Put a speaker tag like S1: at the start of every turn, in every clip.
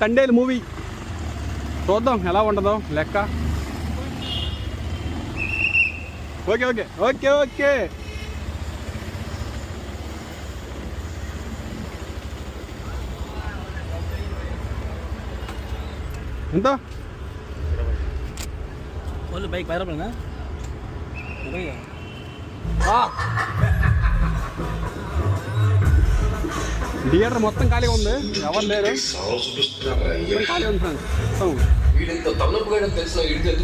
S1: Thandel movie చూద్దాం ఎలా ఉండదో లెక్క. ఓకే ఓకే ఓకే ఓకే ఎంత
S2: బైక్ బయట
S1: థియేటర్ మొత్తం ఖాళీగా ఉంది, ఎవరు లేరు, ఖాళీ ఉంది ఫ్రెండ్స్.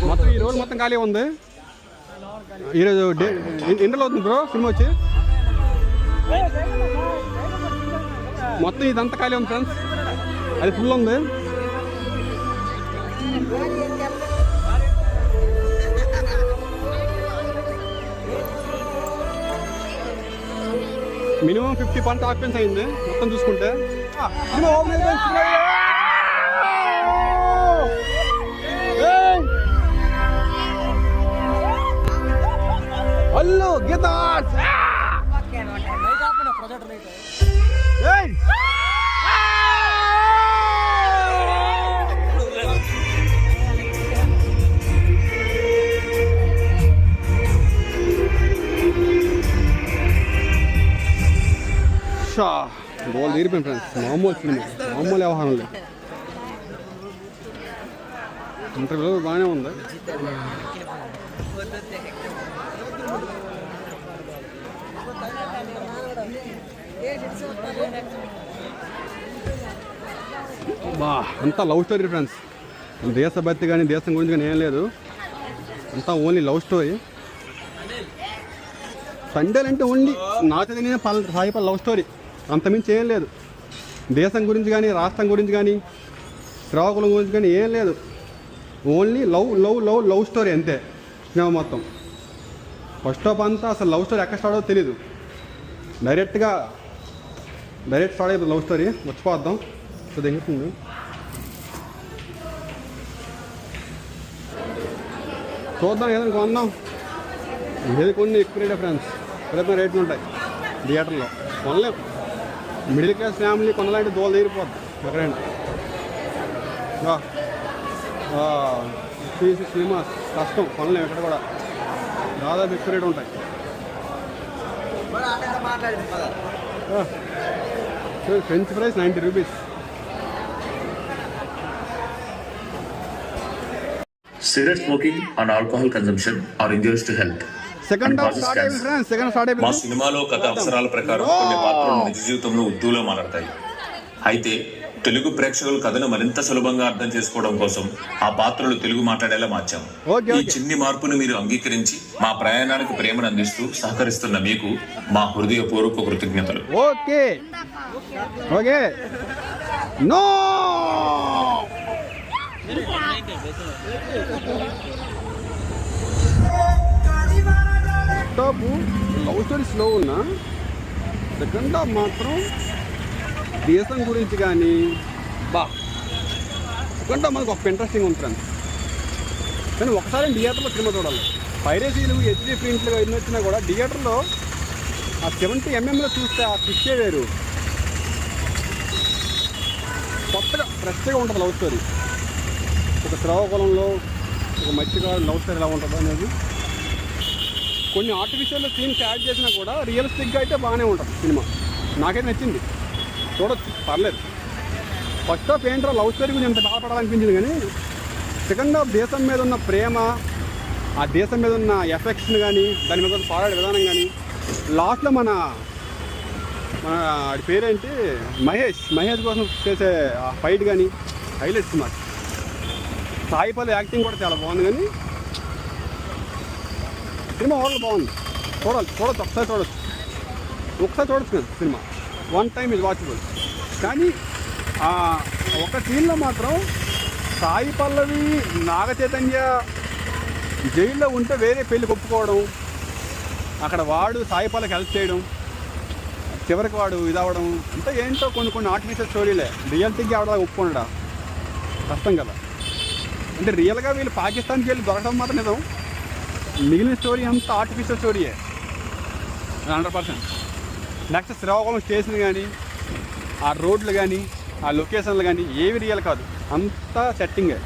S1: మొత్తం ఈ రోజు మొత్తం ఖాళీగా ఉంది. ఈరోజు ఎన్ని రోజులు అవుతుంది బ్రో సినిమా వచ్చి? మొత్తం ఇదంతా ఖాళీ ఉంది ఫ్రెండ్స్, అది ఫుల్ ఉంది. మినిమం 50% ఆక్యుపెన్స్ అయింది మొత్తం చూసుకుంటే. హలో గీతా గోల్ తీరిపోయింది ఫ్రెండ్స్. మామూలు సినిమా, మామూలు వ్యవహారం లేదు. ఇంటర్వ్యూ బాగానే ఉంది. బా అంతా లవ్ స్టోరీ ఫ్రెండ్స్. దేశభక్తి కానీ దేశం గురించి కానీ ఏం లేదు, అంతా ఓన్లీ లవ్ స్టోరీ. తండేలు అంటే ఓన్లీ నాకు తెలియని సాయిపల్లి లవ్ స్టోరీ, అంతమించి ఏం లేదు. దేశం గురించి కానీ రాష్ట్రం గురించి కానీ శ్రావకుల గురించి కానీ ఏం లేదు, only love love love love story అంతే సినిమా మొత్తం. ఫస్ట్ ఆఫ్ అంతా అసలు లవ్ స్టోరీ ఎక్కడ స్టార్ట్ అవుతుందో తెలీదు, డైరెక్ట్ స్టార్ట్ అయిపోతుంది లవ్ స్టోరీ. మర్చిపోద్దాం సో దిగుతుంది. చూద్దాం ఏదైనా కొందాం, ఏది కొన్ని ఎక్కువ రేటే ఫ్రెండ్స్, ప్రయత్నం రేట్లు ఉంటాయి థియేటర్లో. కొనలేం, మిడిల్ క్లాస్ ఫ్యామిలీ కొనాలంటే దోలు తీరిపోద్ది ఎక్కడంటే. సినిమాస్ కష్టం, కొనలేం ఇక్కడ కూడా, దాదాపు ఎక్కువ రేటు ఉంటాయి. French fries 90 rupees.
S3: Cigarette smoking and alcohol consumption are injurious to health.
S1: Second start అయిపోయింది.
S3: మా సినిమాలో కథ అవసరాల ప్రకారం కొన్ని పాత్రలు నిజ జీవితంలో ఉర్దూలో మాట్లాడతాయి. అయితే తెలుగు ప్రేక్షకులు కథను మరింత సులభంగా అర్థం చేసుకోవడం కోసం ఆ పాత్రలు తెలుగు మాట్లాడేలా మార్చాం. ఈ చిన్ని మార్పును మీరు అంగీకరించి మా ప్రయాణానికి ప్రేమను అందిస్తూ సహకరిస్తున్న మీకు మా హృదయపూర్వక కృతజ్ఞతలు.
S1: Okay okay no top love story slow ఉన్నా సెకండ్ హాఫ్ మాత్రం దేశం గురించి కానీ సెకండ్ హాఫ్ మనకు ఒక ఇంట్రెస్టింగ్ ఉంది ఫ్రెండ్స్. కానీ ఒకసారి థియేటర్లో సినిమా చూడాలి. పైరసీలు హెచ్డీ ప్రింట్లు ఎన్ని వచ్చినా కూడా థియేటర్లో ఆ 70mm చూస్తే ఆ పిచ్చే వేరు, కొత్తగా ఫ్రెష్గా ఉంటుంది లవ్ స్టోరీ. ఒక శ్రావకులంలో ఒక మత్స్యకారు లవ్ స్టోరీ ఎలా ఉంటుందో అనేది. కొన్ని ఆర్టిఫిషియల్ సీన్స్ యాడ్ చేసినా కూడా రియలిస్టిక్గా అయితే బాగానే ఉంటుంది సినిమా. నాకైతే నచ్చింది, చూడొచ్చు, పర్లేదు. ఫస్ట్ హాఫ్ ఏంటో లవ్ స్టోరీ గురించి ఎంత బాధపడాలనిపించింది, కానీ సెకండ్ హాఫ్ దేశం మీద ఉన్న ప్రేమ, ఆ దేశం మీద ఉన్న ఎఫెక్షన్ కానీ దాని మీద పాడే విధానం కానీ, లాస్ట్లో మన పేరేంటి మహేష్ కోసం చేసే ఆ ఫైట్ కానీ హైలైట్స్ మాట. సాయిపల్లి యాక్టింగ్ కూడా చాలా బాగుంది. కానీ సినిమా ఓవరాల్ బాగుంది, చూడొచ్చు, ఒకసారి చూడొచ్చు కదా సినిమా. వన్ టైం ఇది వాచబుల్. కానీ ఒక సీన్లో మాత్రం సాయి పల్లవి నాగ చైతన్య జైల్లో ఉంటే వేరే పెళ్ళి ఒప్పుకోవడం, అక్కడ వాడు సాయి పల్లవికి హెల్ప్ చేయడం, చివరికి వాడు ఇదవడం, అంటే ఏంటో కొన్ని ఆర్టిఫిషియల్ స్టోరీలే. రియల్టీగా అవడా ఒప్పుకోండా కష్టం కదా. అంటే రియల్గా వీళ్ళు పాకిస్తాన్కి వెళ్ళి దొరకడం మాత్రం నిజం, మిగిలిన స్టోరీ అంతా ఆర్టిఫిషియల్ స్టోరీయే 100%. నెక్స్ట్ శ్రీకాకుళం స్టేషన్ కానీ, ఆ రోడ్లు కానీ, ఆ లొకేషన్లు కానీ ఏవి రియల్ కాదు, అంతా సెట్టింగే.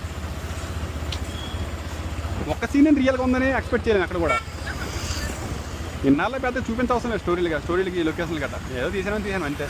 S1: ఒక్క సీన్ రియల్గా ఉందని ఎక్స్పెక్ట్ చేయలేను అక్కడ కూడా. ఇన్నాళ్ళ పెద్ద చూపించవసరం లేదు స్టోరీలుగా, స్టోరీలకి లొకేషన్లు గట్రా ఏదో తీసాను అంతే.